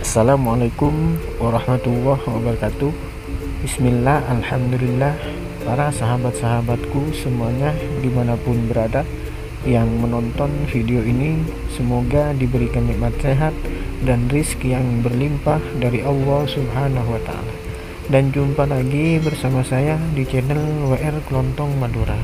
Assalamualaikum warahmatullahi wabarakatuh. Bismillah, alhamdulillah. Para sahabat-sahabatku semuanya dimanapun berada yang menonton video ini, semoga diberikan nikmat sehat dan rizki yang berlimpah dari Allah Subhanahu wa Ta'ala. Dan jumpa lagi bersama saya di channel WR Kelontong Madura.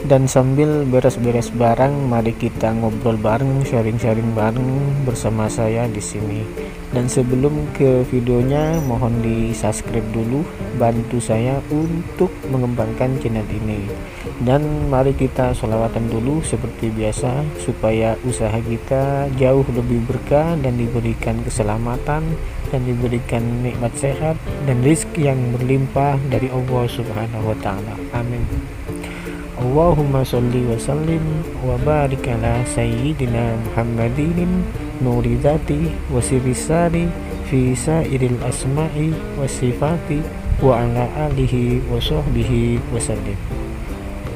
Dan sambil beres-beres barang, mari kita ngobrol bareng, sharing-sharing bareng bersama saya di sini. Dan sebelum ke videonya, mohon di-subscribe dulu, bantu saya untuk mengembangkan channel ini. Dan mari kita sholawatan dulu seperti biasa, supaya usaha kita jauh lebih berkah dan diberikan keselamatan dan diberikan nikmat sehat dan rezeki yang berlimpah dari Allah Subhanahu wa Ta'ala. Amin. Allahumma sholli wa sallim wa barik ala sayyidina Muhammadin nuri dzati wa sirrisari fi sairil asma'i wa sifati wa ala alihi wa sahbihi wa sallim.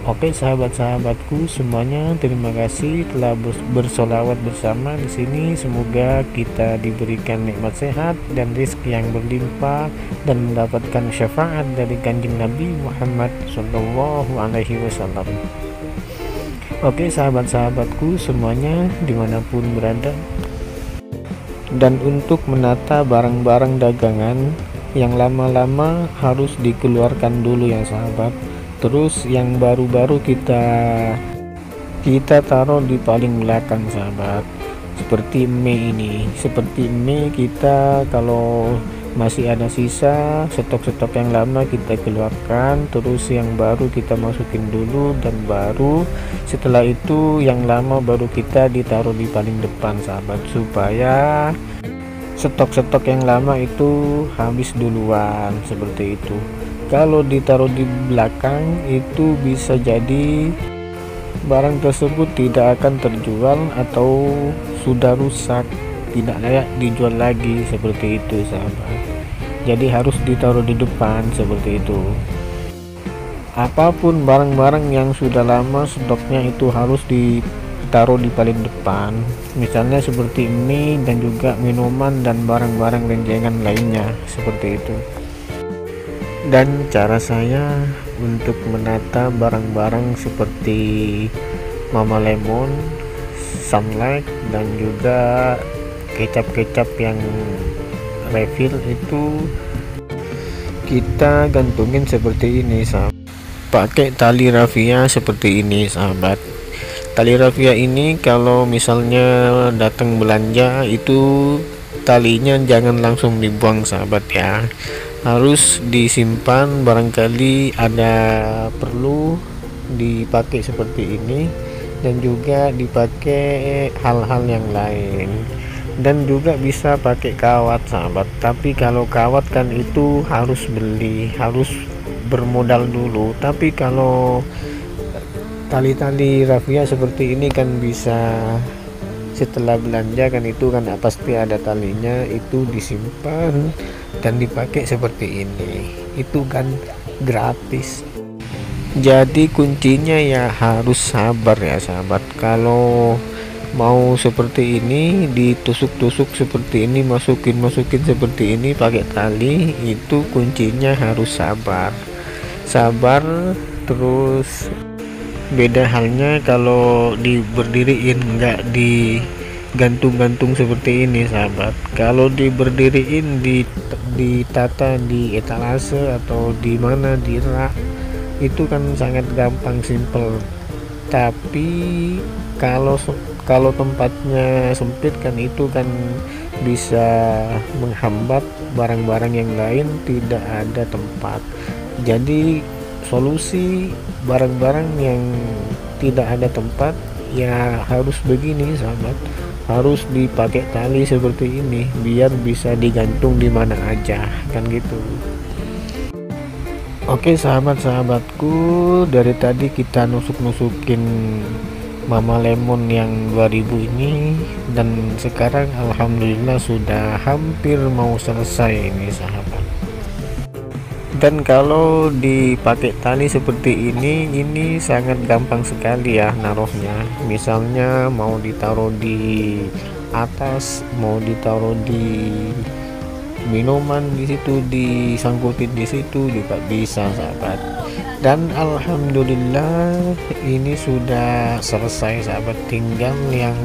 Oke sahabat-sahabatku semuanya, terima kasih telah bersolawat bersama di sini. Semoga kita diberikan nikmat sehat dan rezeki yang berlimpah dan mendapatkan syafaat dari kanjeng Nabi Muhammad Shallallahu Alaihi Wasallam. Oke sahabat-sahabatku semuanya dimanapun berada, dan untuk menata barang-barang dagangan yang lama-lama harus dikeluarkan dulu ya sahabat. Terus yang baru-baru kita taruh di paling belakang sahabat. Seperti mie kita kalau masih ada sisa stok-stok yang lama kita keluarkan, terus yang baru kita masukin dulu, dan baru setelah itu yang lama baru kita ditaruh di paling depan sahabat, supaya stok-stok yang lama itu habis duluan seperti itu. Kalau ditaruh di belakang itu bisa jadi barang tersebut tidak akan terjual atau sudah rusak, tidak layak dijual lagi seperti itu sahabat. Jadi harus ditaruh di depan seperti itu. Apapun barang-barang yang sudah lama stoknya itu harus ditaruh di paling depan. Misalnya seperti mie dan juga minuman dan barang-barang renjengan lainnya seperti itu. Dan cara saya untuk menata barang-barang seperti Mama Lemon, Sunlight, dan juga kecap-kecap yang refill itu kita gantungin seperti ini sahabat, pakai tali rafia seperti ini sahabat. Tali rafia ini kalau misalnya datang belanja itu talinya jangan langsung dibuang sahabat ya, harus disimpan, barangkali ada perlu dipakai seperti ini, dan juga dipakai hal-hal yang lain. Dan juga bisa pakai kawat sahabat, tapi kalau kawat kan itu harus beli, harus bermodal dulu. Tapi kalau tali-tali rafia seperti ini kan bisa setelah belanja kan, itu kan pasti ada talinya, itu disimpan dan dipakai seperti ini, itu kan gratis. Jadi kuncinya ya harus sabar ya sahabat. Kalau mau seperti ini ditusuk-tusuk seperti ini, masukin seperti ini pakai tali, itu kuncinya harus sabar. Terus beda halnya kalau berdiriin, nggak digantung-gantung seperti ini sahabat. Kalau berdiriin, ditata di etalase atau di mana, di rak, itu kan sangat gampang, simple. Tapi kalau tempatnya sempit kan, itu kan bisa menghambat barang-barang yang lain, tidak ada tempat. Jadi solusi barang-barang yang tidak ada tempat ya harus begini sahabat, harus dipakai tali seperti ini biar bisa digantung di mana aja kan gitu. Oke sahabat-sahabatku, dari tadi kita nusuk-nusukin Mama Lemon yang 2000 ini, dan sekarang alhamdulillah sudah hampir mau selesai ini sahabat. Dan kalau dipakai tali seperti ini sangat gampang sekali ya naruhnya. Misalnya mau ditaruh di atas, mau ditaruh di minuman, di situ disangkutin, di situ juga bisa sahabat. Dan alhamdulillah ini sudah selesai sahabat, tinggal yang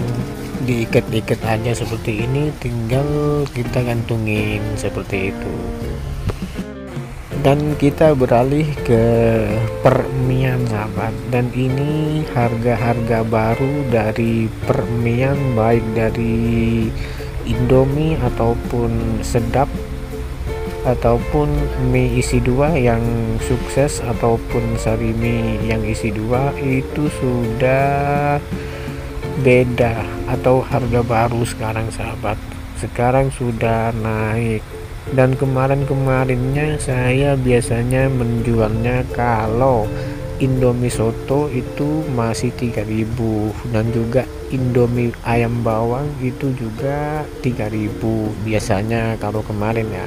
diikat-ikat aja seperti ini, tinggal kita gantungin seperti itu. Dan kita beralih ke permian sahabat, dan ini harga-harga baru dari permian, baik dari Indomie ataupun Sedap ataupun mie isi 2 yang sukses ataupun Sarimi yang isi 2 itu sudah beda atau harga baru sekarang sahabat. Sekarang sudah naik. Dan kemarin-kemarinnya saya biasanya menjualnya kalau Indomie soto itu masih 3.000, dan juga Indomie ayam bawang itu juga 3.000 biasanya kalau kemarin ya.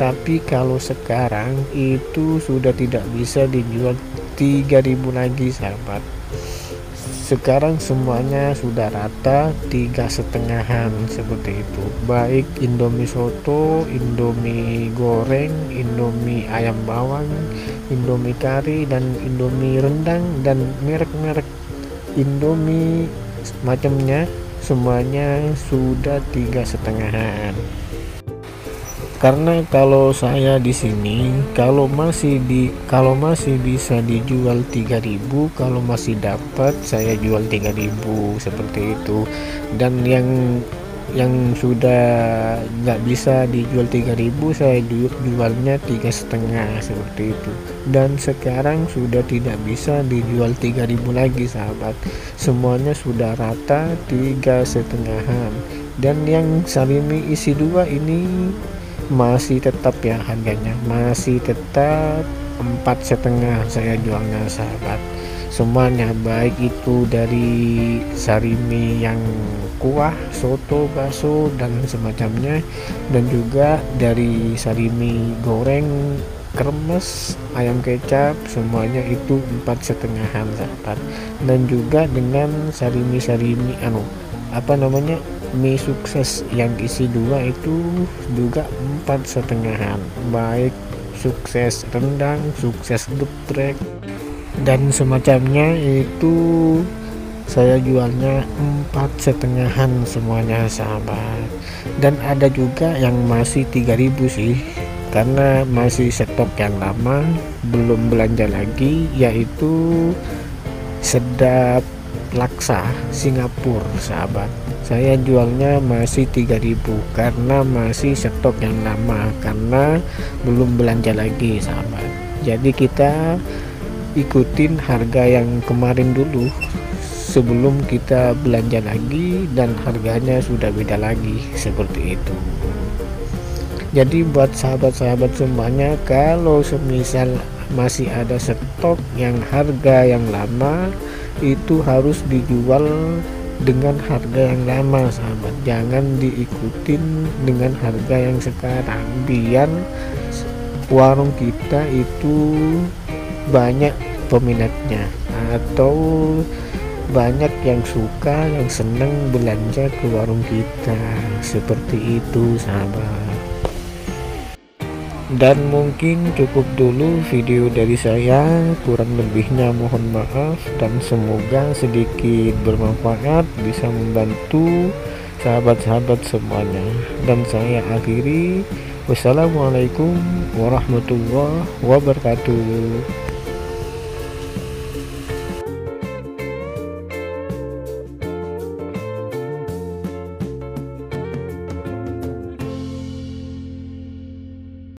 Tapi kalau sekarang itu sudah tidak bisa dijual 3.000 lagi sahabat. Sekarang semuanya sudah rata 3,5-an seperti itu, baik Indomie soto, Indomie goreng, Indomie ayam bawang, Indomie kari, dan Indomie rendang, dan merek-merek Indomie macamnya semuanya sudah 3,5-an. Karena kalau saya di sini kalau masih bisa dijual 3.000, kalau masih dapat saya jual 3.000 seperti itu. Dan yang sudah nggak bisa dijual 3.000 saya jualnya 3,5 seperti itu. Dan sekarang sudah tidak bisa dijual 3.000 lagi sahabat, semuanya sudah rata 3,5-an. Dan yang Sarimi isi 2 ini masih tetap ya, harganya masih tetap 4,5 saya jualnya sahabat. Semuanya baik itu dari Sarimi yang kuah, soto, bakso, dan semacamnya, dan juga dari Sarimi goreng, kremes, ayam kecap, semuanya itu 4,5-an sahabat. Dan juga dengan Sarimi mie sukses yang isi 2 itu juga 4,5-an, baik sukses rendang, sukses geprek, dan semacamnya itu saya jualnya 4,5-an semuanya sahabat. Dan ada juga yang masih 3.000 sih, karena masih stok yang lama belum belanja lagi, yaitu Sedap laksa Singapura sahabat. Saya jualnya masih 3.000 karena masih stok yang lama, karena belum belanja lagi sahabat. Jadi kita ikutin harga yang kemarin dulu sebelum kita belanja lagi, dan harganya sudah beda lagi seperti itu. Jadi buat sahabat-sahabat semuanya, kalau semisal masih ada stok yang harga yang lama, itu harus dijual dengan harga yang lama sahabat, jangan diikutin dengan harga yang sekarang, biar warung kita itu banyak peminatnya atau banyak yang suka, yang senang belanja ke warung kita, seperti itu sahabat. Dan mungkin cukup dulu video dari saya, kurang lebihnya mohon maaf, dan semoga sedikit bermanfaat, bisa membantu sahabat-sahabat semuanya. Dan saya akhiri, wassalamualaikum warahmatullahi wabarakatuh.